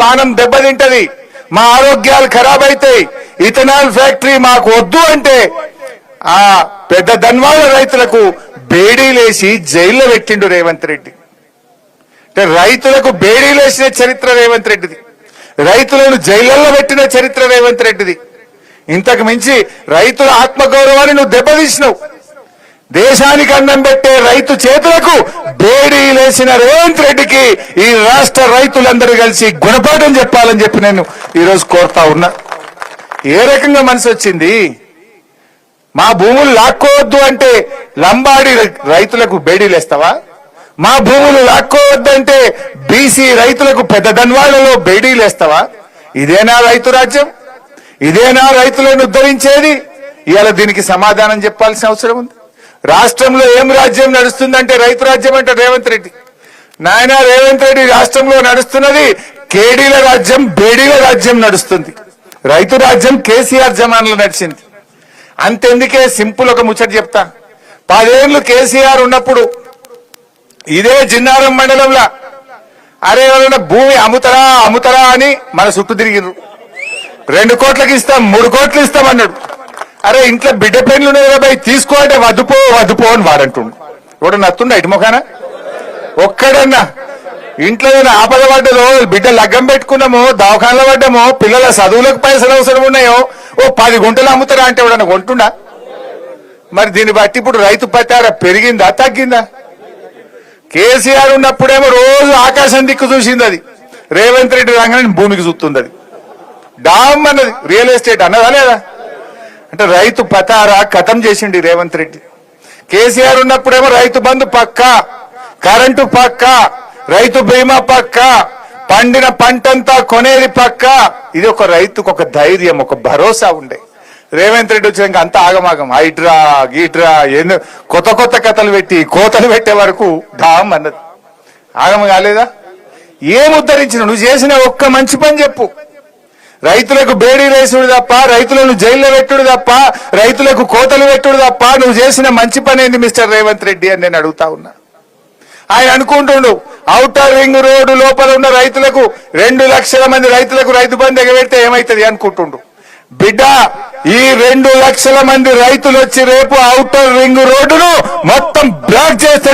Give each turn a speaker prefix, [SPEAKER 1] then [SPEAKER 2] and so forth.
[SPEAKER 1] పానం దెబ్బతింటది, మా ఆరోగ్యాలు ఖరాబ్ అవుతాయి, ఇథనాల్ ఫ్యాక్టరీ మాకు వద్దు అంటే ఆ పెద్ద ధన్వాళ్ళ రైతులకు బేడీలేసి జైల్లో పెట్టిండు రేవంత్ రెడ్డి. అంటే రైతులకు బేడీలేసిన చరిత్ర రేవంత్ రెడ్డిది, రైతులను జైళ్లలో పెట్టిన చరిత్ర రేవంత్ రెడ్డిది. ఇంతకు మించి రైతుల ఆత్మగౌరవాన్ని నువ్వు దెబ్బతీసినావు. దేశానికి అన్నం పెట్టే రైతు చేతులకు బేడీలేసిన రేవంత్ రెడ్డికి ఈ రాష్ట్ర రైతులందరూ కలిసి గుణపాఠం చెప్పాలని చెప్పి నేను ఈరోజు కోరుతా ఉన్నా. ఏ రకంగా మనసు వచ్చింది? మా భూములు లాక్కోవద్దు అంటే లంబాడి రైతులకు బేడీలేస్తావా? మా భూములు లాక్కోవద్దంటే బీసీ రైతులకు పెద్ద ధన్వాళ్లలో బేడీలేస్తావా? ఇదేనా రైతు రాజ్యం? ఇదేనా రైతులను ఉద్ధరించేది? ఇవాళ దీనికి సమాధానం చెప్పాల్సిన అవసరం ఉంది. రాష్ట్రంలో ఏం రాజ్యం నడుస్తుందంటే రైతు రాజ్యం అంటే రేవంత్ రెడ్డి. నాయన రేవంత్ రెడ్డి రాష్ట్రంలో నడుస్తున్నది కేడీల రాజ్యం, బేడీల రాజ్యం నడుస్తుంది. రైతు రాజ్యం కేసీఆర్ జమాన్లో నడిచింది. అంతెందుకే సింపుల్ ఒక ముచ్చట చెప్తా. 10 ఏళ్లు కేసీఆర్ ఉన్నప్పుడు ఇదే జిన్నారం మండలంలో అరే ఎవరైనా భూమి అమ్ముతరా అని మన చుట్టూ తిరిగిరు. 2 కోట్లకి ఇస్తాం, 3 కోట్లు ఇస్తామన్నాడు. అరే ఇంట్లో బిడ్డ పెన్లు ఉన్నాయి కదా తీసుకో అంటే వద్దుపో అని వాడంటుండు. కూడా నత్తుండ ఇటు ముఖాన ఒక్కడన్నా ఇంట్లో ఆపద పడ్డదో, బిడ్డ లగ్గం పెట్టుకున్నామో, దవాఖానలో పడ్డామో, పిల్లల చదువులకు పైసలు అవసరం ఉన్నాయో 10 గుంటలు అమ్ముతారా అంటే ఎవడన్నా కొంటుండా? మరి దీన్ని బట్టి ఇప్పుడు రైతు పట్టార పెరిగిందా తగ్గిందా? కేసీఆర్ ఉన్నప్పుడేమో రోజు ఆకాశం దిక్కు చూసింది అది, రేవంత్ రెడ్డి రంగాన్ని భూమికి చూస్తుంది. అది డామ్ అన్నది రియల్ ఎస్టేట్ అన్నదా లేదా? అంటే రైతు పతారా ఖతం చేసిండి రేవంత్ రెడ్డి. కేసీఆర్ ఉన్నప్పుడేమో రైతు బంధు పక్క, కరెంటు పక్క, రైతు బీమా పక్క, పండిన పంటంతా కొనేది పక్క. ఇది ఒక రైతుకు ఒక ధైర్యం, ఒక భరోసా ఉండే. రేవంత్ రెడ్డి వచ్చాక అంత ఆగమాగం, హైడ్రా గీట్రా ఎన్నో కొత్త కథలు పెట్టి కోతలు పెట్టే వరకు డామ్ అన్నది. ఆగమ కాలేదా? ఏం ఉద్ధరించిన? నువ్వు చేసిన ఒక్క మంచి పని చెప్పు. రైతులకు బేడీలేసుడు తప్ప, రైతులను జైల్లో పెట్టుడు తప్ప, రైతులకు కోతలు పెట్టుడు తప్ప నువ్వు చేసిన మంచి పని ఏంది మిస్టర్ రేవంత్ రెడ్డి అని నేను అడుగుతా ఉన్నా. ఆయన అనుకుంటుండు ఔటర్ రింగ్ రోడ్డు లోపల ఉన్న రైతులకు 2 లక్షల మంది రైతులకు రైతు బంధు ఎగబెడితే ఏమైతుంది అనుకుంటుండు. బిడ్డ, ఈ 2 లక్షల మంది రైతులు వచ్చి రేపు ఔటర్ రింగ్ రోడ్డును మొత్తం బ్లాక్ చేస్తే